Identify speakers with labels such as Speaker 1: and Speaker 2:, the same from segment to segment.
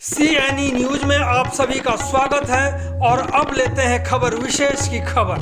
Speaker 1: CNE news में आप सभी का स्वागत है और अब लेते हैं खबर विशेष की खबर।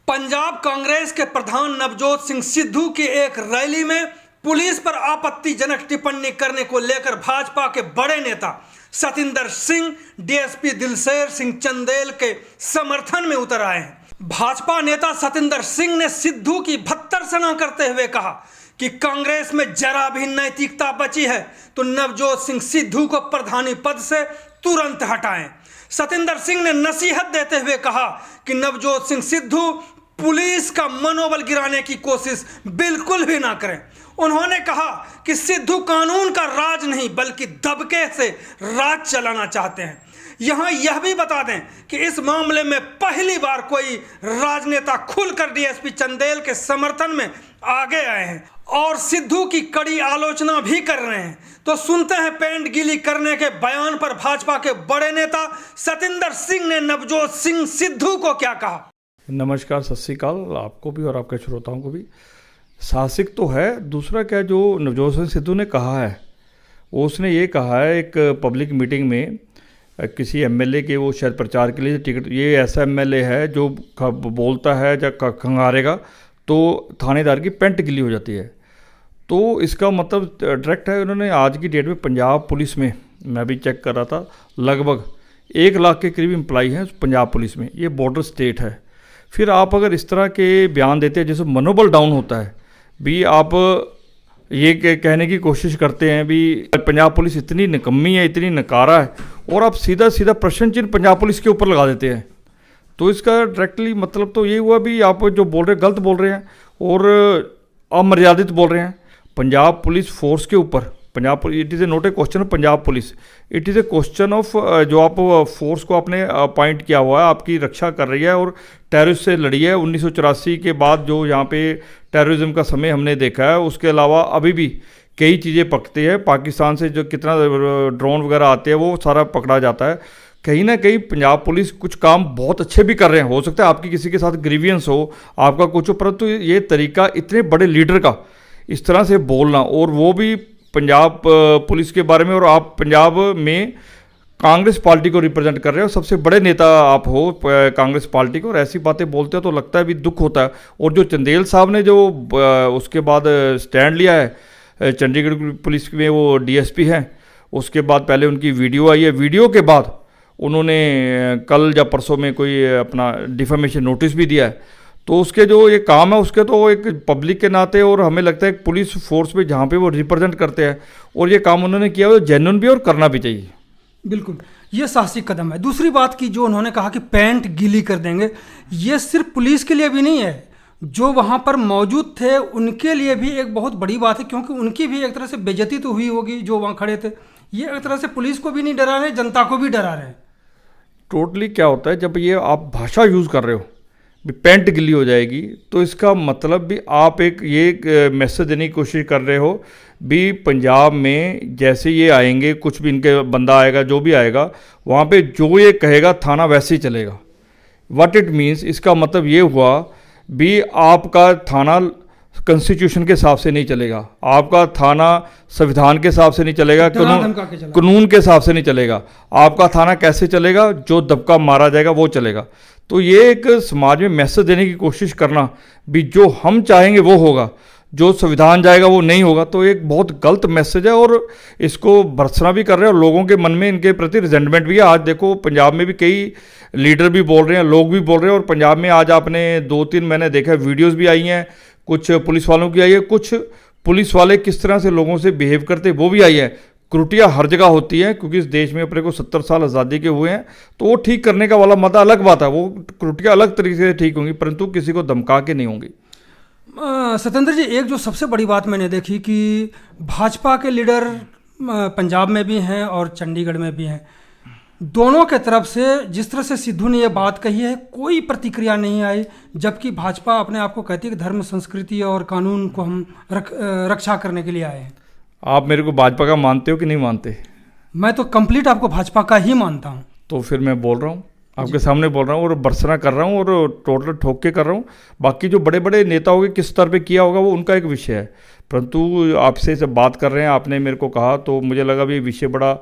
Speaker 1: पंजाब कांग्रेस के प्रधान नवजोत सिंह सिद्धू की एक रैली में पुलिस पर आपत्तिजनक टिप्पणी करने को लेकर भाजपा के बड़े नेता सतिंदर सिंह DSP दिलशेर सिंह चंदेल के समर्थन में उतर आए हैं। भाजपा नेता सतिंदर सिंह ने सिद्धू की भर्त्सना करते हुए कहा कि कांग्रेस में जरा भी नैतिकता बची है तो नवजोत सिंह सिद्धू को प्रधानी पद से तुरंत हटाएं। सतिंदर सिंह ने नसीहत देते हुए कहा कि नवजोत सिंह सिद्धू पुलिस का मनोबल गिराने की कोशिश बिल्कुल भी ना करें। उन्होंने कहा कि सिद्धू कानून का राज नहीं बल्कि दबके से राज चलाना चाहते हैं। यहाँ यह भी बता दें कि इस मामले में पहली बार कोई राजनेता खुलकर DSP चंदेल के समर्थन में आगे आए हैं और सिद्धू की कड़ी आलोचना भी कर रहे हैं। तो सुनते हैं पेंट गीली करने के बयान पर भाजपा के बड़े नेता सतिंदर सिंह ने नवजोत सिंह सिद्धू को क्या कहा।
Speaker 2: नमस्कार, सत श्री अकाल आपको भी और आपके श्रोताओं को भी। साहसिक तो है, दूसरा क्या जो नवजोत सिंह सिद्धू ने कहा है उसने ये कहा है एक पब्लिक मीटिंग में किसी MLA के, वो शायद प्रचार के लिए टिकट, ये ऐसा MLA है जो बोलता है जब खंगारेगा तो थानेदार की पेंट गिली हो जाती है। तो इसका मतलब डायरेक्ट है। उन्होंने आज की डेट में पंजाब पुलिस में, मैं भी चेक कर रहा था, लगभग 1 लाख के करीब एम्प्लॉई हैं पंजाब पुलिस में। ये बॉर्डर स्टेट है। फिर आप अगर इस तरह के बयान देते हैं जिससे मनोबल डाउन होता है, भी आप ये कहने की कोशिश करते हैं भी पंजाब पुलिस इतनी निकम्मी है, इतनी नकारा है, और आप सीधा सीधा प्रश्न चिन्ह पंजाब पुलिस के ऊपर लगा देते हैं। तो इसका डायरेक्टली मतलब तो ये हुआ भी आप जो बोल रहे हैं गलत बोल रहे हैं और अमर्यादित बोल रहे हैं। पंजाब पुलिस फोर्स के ऊपर, Punjab police, it is a not a question of Punjab police, it is a question of जो आप फोर्स को आपने अपॉइंट किया हुआ है, आपकी रक्षा कर रही है और टेररिस्ट से लड़ी है। 1984 के बाद जो यहाँ पे टेररिज्म का समय हमने देखा है, उसके अलावा अभी भी कई चीज़ें पकती है। पाकिस्तान से जो कितना ड्रोन वगैरह आते हैं वो सारा पकड़ा जाता है। कहीं ना कहीं पंजाब पुलिस कुछ काम बहुत अच्छे भी कर रहे हैं। हो सकता है आपकी किसी के साथ ग्रीवियंस हो, आपका कुछ हो, परंतु ये तरीका इतने बड़े लीडर का इस तरह से बोलना, और वो भी पंजाब पुलिस के बारे में, और आप पंजाब में कांग्रेस पार्टी को रिप्रेजेंट कर रहे हो, सबसे बड़े नेता आप हो कांग्रेस पार्टी को, और ऐसी बातें बोलते हो तो लगता है भी दुख होता है। और जो चंदेल साहब ने जो उसके बाद स्टैंड लिया है, चंडीगढ़ पुलिस में वो DSP हैं, उसके बाद पहले उनकी वीडियो आई है, वीडियो के बाद उन्होंने कल या परसों में कोई अपना डिफेमेशन नोटिस भी दिया है। तो उसके जो ये काम है उसके तो एक पब्लिक के नाते, और हमें लगता है पुलिस फोर्स में जहाँ पे वो रिप्रेजेंट करते हैं, और ये काम उन्होंने किया वो जेन्युइन भी और करना भी चाहिए।
Speaker 1: बिल्कुल, ये साहसिक कदम है। दूसरी बात की जो उन्होंने कहा कि पेंट गीली कर देंगे, ये सिर्फ पुलिस के लिए भी नहीं है, जो वहाँ पर मौजूद थे उनके लिए भी एक बहुत बड़ी बात है, क्योंकि उनकी भी एक तरह से बेइज्जती तो हुई होगी जो वहाँ खड़े थे। ये एक तरह से पुलिस को भी नहीं डरा रहे, जनता को भी डरा रहे।
Speaker 2: टोटली क्या होता है, जब ये आप भाषा यूज़ कर रहे हो भी पेंट गिली हो जाएगी, तो इसका मतलब भी आप एक मैसेज देने की कोशिश कर रहे हो भी पंजाब में जैसे ये आएंगे, कुछ भी इनके बंदा आएगा, जो भी आएगा वहाँ पे जो ये कहेगा थाना वैसे ही चलेगा। व्हाट इट मीन्स, इसका मतलब ये हुआ भी आपका थाना कॉन्स्टिट्यूशन के हिसाब से नहीं चलेगा, आपका थाना संविधान के हिसाब से नहीं चलेगा, कानून के हिसाब से नहीं चलेगा। आपका थाना कैसे चलेगा, जो दबका मारा जाएगा वो चलेगा। तो ये एक समाज में मैसेज देने की कोशिश करना भी जो हम चाहेंगे वो होगा, जो संविधान जाएगा वो नहीं होगा, तो एक बहुत गलत मैसेज है, और इसको भर्त्सना भी कर रहे हैं और लोगों के मन में इनके प्रति रिजेंटमेंट भी है। आज देखो पंजाब में भी कई लीडर भी बोल रहे हैं, लोग भी बोल रहे हैं, और पंजाब में आज आपने 2-3 मैंने देखा वीडियोज़ भी आई हैं, कुछ पुलिस वालों की आई है, कुछ पुलिस वाले किस तरह से लोगों से बिहेव करते वो भी आई है। त्रुटियाँ हर जगह होती हैं, क्योंकि इस देश में अपने को 70 साल आज़ादी के हुए हैं, तो वो ठीक करने का वाला मदा अलग बात है, वो त्रुटियाँ अलग तरीके से ठीक होंगी, परंतु किसी को धमका के नहीं होंगी।
Speaker 1: सत्येंद्र जी, एक जो सबसे बड़ी बात मैंने देखी कि भाजपा के लीडर पंजाब में भी हैं और चंडीगढ़ में भी हैं, दोनों के तरफ से जिस तरह से सिद्धू ने ये बात कही है कोई प्रतिक्रिया नहीं आई, जबकि भाजपा अपने आप को कहती है कि धर्म, संस्कृति और कानून को हम रक्षा करने के लिए आए हैं।
Speaker 2: आप मेरे को भाजपा का मानते हो कि नहीं मानते?
Speaker 1: मैं तो कंप्लीट आपको भाजपा का ही मानता हूँ।
Speaker 2: तो फिर मैं बोल रहा हूँ आपके सामने बोल रहा हूँ और भर्त्सना कर रहा हूँ और टोटल ठोक के कर रहा हूँ। बाकी जो बड़े बड़े नेताओं के किस स्तर पे किया होगा वो उनका एक विषय है, परंतु आपसे जब बात कर रहे हैं, आपने मेरे को कहा तो मुझे लगा भी विषय बड़ा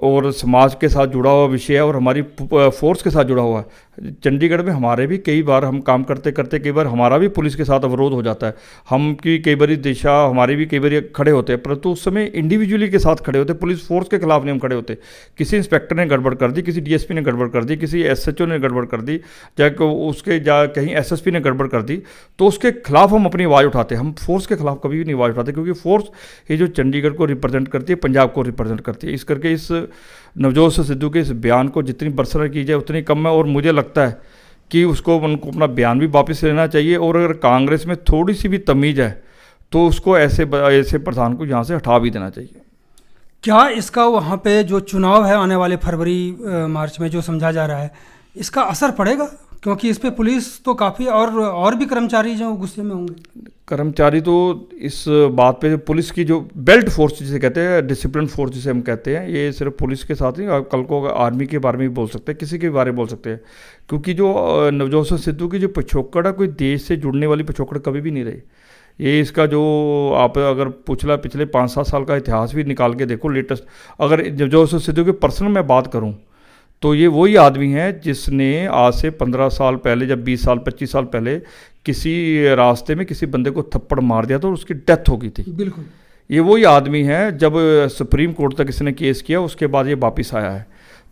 Speaker 2: और समाज के साथ जुड़ा हुआ विषय है और हमारी फोर्स के साथ जुड़ा हुआ है। चंडीगढ़ में हमारे भी कई बार हम काम करते करते कई बार हमारा भी पुलिस के साथ अवरोध हो जाता है, हम की कई बार दिशा हमारी भी कई बार खड़े होते हैं, परंतु उस समय इंडिविजुअली के साथ खड़े होते, पुलिस फोर्स के खिलाफ नहीं हम खड़े होते। किसी इंस्पेक्टर ने गड़बड़ कर दी, किसी डीएसपी ने गड़बड़ कर दी, किसी एसएचओ ने गड़बड़ कर दी, कहीं एसएसपी ने गड़बड़ कर दी, तो उसके खिलाफ हम अपनी आवाज़ उठाते। हम फोर्स के खिलाफ कभी भी नहीं आवाज़ उठाते, क्योंकि फोर्स ये जो चंडीगढ़ को रिप्रेजेंट करती है, पंजाब को रिप्रेजेंट करती है। इस करके इस नवजोत सिंह सिद्धू के इस बयान को जितनी भर्त्सना की जाए उतनी कम है, और मुझे लगता है कि उनको अपना बयान भी वापस लेना चाहिए, और अगर कांग्रेस में थोड़ी सी भी तमीज़ है तो उसको ऐसे प्रधान को यहाँ से हटा भी देना चाहिए।
Speaker 1: क्या इसका वहाँ पे जो चुनाव है आने वाले फरवरी मार्च में जो समझा जा रहा है, इसका असर पड़ेगा? क्योंकि इस पे पुलिस तो काफ़ी और भी कर्मचारी जो गुस्से में होंगे।
Speaker 2: कर्मचारी तो इस बात पे पुलिस की जो बेल्ट फोर्स जिसे कहते हैं, डिसिप्लिन फोर्स जिसे हम कहते हैं, ये सिर्फ पुलिस के साथ ही, कल को आर्मी के बारे में भी बोल सकते हैं, किसी के बारे में बोल सकते हैं, क्योंकि जो नवजोत सिंह सिद्धू की जो पिछोकड़ है, कोई देश से जुड़ने वाली पिछोकड़ कभी भी नहीं रही। ये इसका जो आप अगर पिछले 5-7 साल का इतिहास भी निकाल के देखो लेटेस्ट, अगर नवजोत सिंह सिद्धू की पर्सनल मैं बात करूँ तो ये वही आदमी है जिसने आज से 15 साल पहले, जब 20 साल 25 साल पहले किसी रास्ते में किसी बंदे को थप्पड़ मार दिया तो उसकी डेथ हो गई थी।
Speaker 1: बिल्कुल,
Speaker 2: ये वही आदमी है। जब सुप्रीम कोर्ट तक इसने केस किया उसके बाद ये वापस आया है,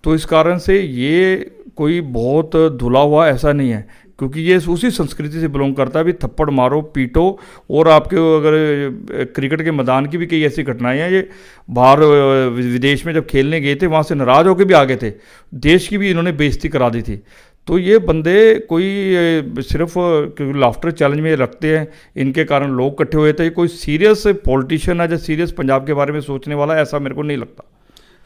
Speaker 2: तो इस कारण से ये कोई बहुत धुला हुआ ऐसा नहीं है, क्योंकि ये उसी संस्कृति से बिलोंग करता है। भी थप्पड़ मारो पीटो, और आपके अगर क्रिकेट के मैदान की भी कई ऐसी घटनाएं हैं, ये बाहर विदेश में जब खेलने गए थे वहाँ से नाराज़ होकर भी आ गए थे, देश की भी इन्होंने बेइज्जती करा दी थी। तो ये बंदे कोई सिर्फ लाफ्टर चैलेंज में रखते हैं, इनके कारण लोग इकट्ठे हुए थे, कोई सीरियस पॉलिटिशियन है जो सीरियस पंजाब के बारे में सोचने वाला है, ऐसा मेरे को नहीं लगता।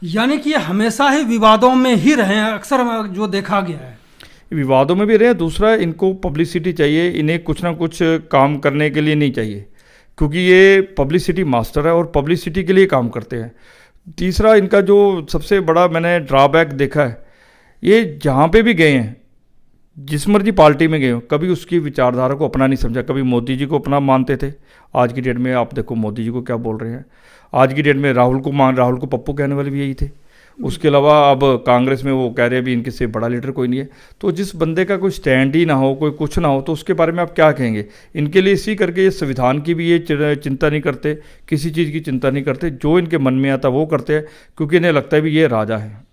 Speaker 1: यानी कि ये हमेशा ही विवादों में ही रहे हैं, अक्सर जो देखा गया है
Speaker 2: विवादों में भी रहे। दूसरा, इनको पब्लिसिटी चाहिए, इन्हें कुछ ना कुछ काम करने के लिए नहीं चाहिए, क्योंकि ये पब्लिसिटी मास्टर है और पब्लिसिटी के लिए काम करते हैं। तीसरा, इनका जो सबसे बड़ा मैंने ड्रॉबैक देखा है, ये जहाँ पे भी गए हैं, जिस मर्जी पार्टी में गए हो, कभी उसकी विचारधारा को अपना नहीं समझा। कभी मोदी जी को अपना मानते थे, आज की डेट में आप देखो मोदी जी को क्या बोल रहे हैं। आज की डेट में राहुल को पप्पू कहने वाले भी यही थे। उसके अलावा अब कांग्रेस में वो कह रहे हैं भी इनके से बड़ा लीडर कोई नहीं है। तो जिस बंदे का कोई स्टैंड ही ना हो, कोई कुछ ना हो, तो उसके बारे में आप क्या कहेंगे। इनके लिए इसी करके ये संविधान की भी ये चिंता नहीं करते, किसी चीज़ की चिंता नहीं करते, जो इनके मन में आता वो करते हैं, क्योंकि इन्हें लगता है भी ये राजा है।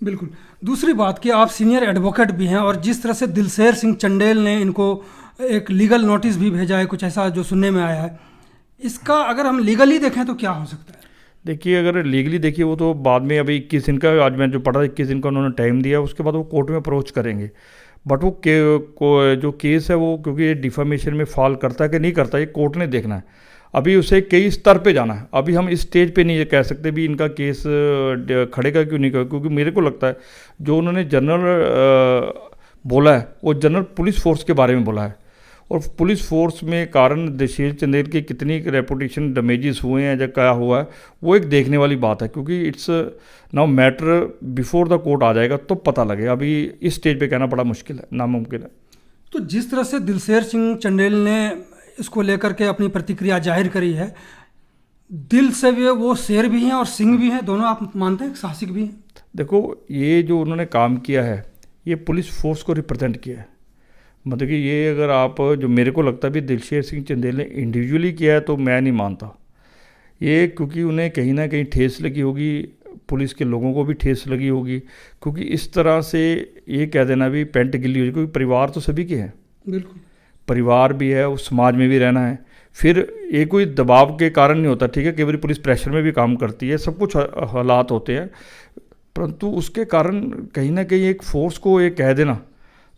Speaker 1: बिल्कुल। दूसरी बात कि आप सीनियर एडवोकेट भी हैं, और जिस तरह से दिलसेर सिंह चंडेल ने इनको एक लीगल नोटिस भी भेजा है, कुछ ऐसा जो सुनने में आया है, इसका अगर हम लीगली देखें तो क्या हो सकता है?
Speaker 2: देखिए, अगर लीगली देखिए वो तो बाद में, अभी 21 दिन का, आज मैं जो पढ़ा 21 दिन का उन्होंने टाइम दिया, उसके बाद वो कोर्ट में अप्रोच करेंगे। बट वो जो केस है वो, क्योंकि ये डिफामेशन में फॉल करता है कि नहीं करता, ये कोर्ट ने देखना है। अभी उसे कई स्तर पे जाना है, अभी हम इस स्टेज पे नहीं ये कह सकते भी इनका केस खड़ेगा क्यों नहीं, क्योंकि मेरे को लगता है जो उन्होंने जनरल बोला है वो जनरल पुलिस फोर्स के बारे में बोला है, और पुलिस फोर्स में कारण दिलसेर चंदेल की कितनी रेपुटेशन डैमेजेस हुए हैं या क्या हुआ है, वो एक देखने वाली बात है, क्योंकि it's now matter before the court आ जाएगा तो पता लगेगा। अभी इस स्टेज पे कहना बड़ा मुश्किल है, नामुमकिन है।
Speaker 1: तो जिस तरह से दिलसेर सिंह चंडेल ने इसको लेकर के अपनी प्रतिक्रिया जाहिर करी है, दिल से वो शेर भी हैं और सिंह भी हैं, दोनों आप मानते हैं, साहसिक भी हैं?
Speaker 2: देखो, ये जो उन्होंने काम किया है ये पुलिस फोर्स को रिप्रेजेंट किया है। मतलब कि ये अगर आप, जो मेरे को लगता है भी दिलसेर सिंह चंदेल ने इंडिविजुअली किया है तो मैं नहीं मानता ये, क्योंकि उन्हें कहीं ना कहीं ठेस लगी होगी, पुलिस के लोगों को भी ठेस लगी होगी, क्योंकि इस तरह से ये कह देना भी पेंट गिल्ली होगी, क्योंकि परिवार तो सभी के हैं।
Speaker 1: बिल्कुल,
Speaker 2: परिवार भी है, उस समाज में भी रहना है। फिर ये कोई दबाव के कारण नहीं होता, ठीक है, कई बार पुलिस प्रेशर में भी काम करती है, सब कुछ हालात होते हैं, परंतु उसके कारण कहीं ना कहीं एक फोर्स को ये कह देना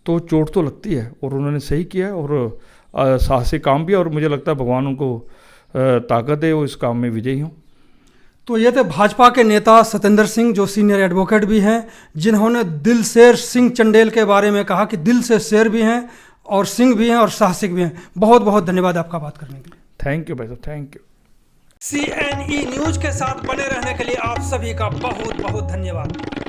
Speaker 2: तो चोट तो लगती है। और उन्होंने सही किया और साहसिक काम भी, और मुझे लगता है भगवान उनको ताकत है, वो इस काम में विजयी हों।
Speaker 1: तो ये थे भाजपा के नेता सतेंद्र सिंह, जो सीनियर एडवोकेट भी हैं, जिन्होंने दिलसेर सिंह चंडेल के बारे में कहा कि दिल से शेर भी हैं और सिंह भी हैं और साहसिक भी हैं। बहुत बहुत धन्यवाद आपका बात करने के लिए।
Speaker 2: थैंक यू भाई साहब, थैंक यू।
Speaker 1: CNE न्यूज के साथ बने रहने के लिए आप सभी का बहुत बहुत धन्यवाद।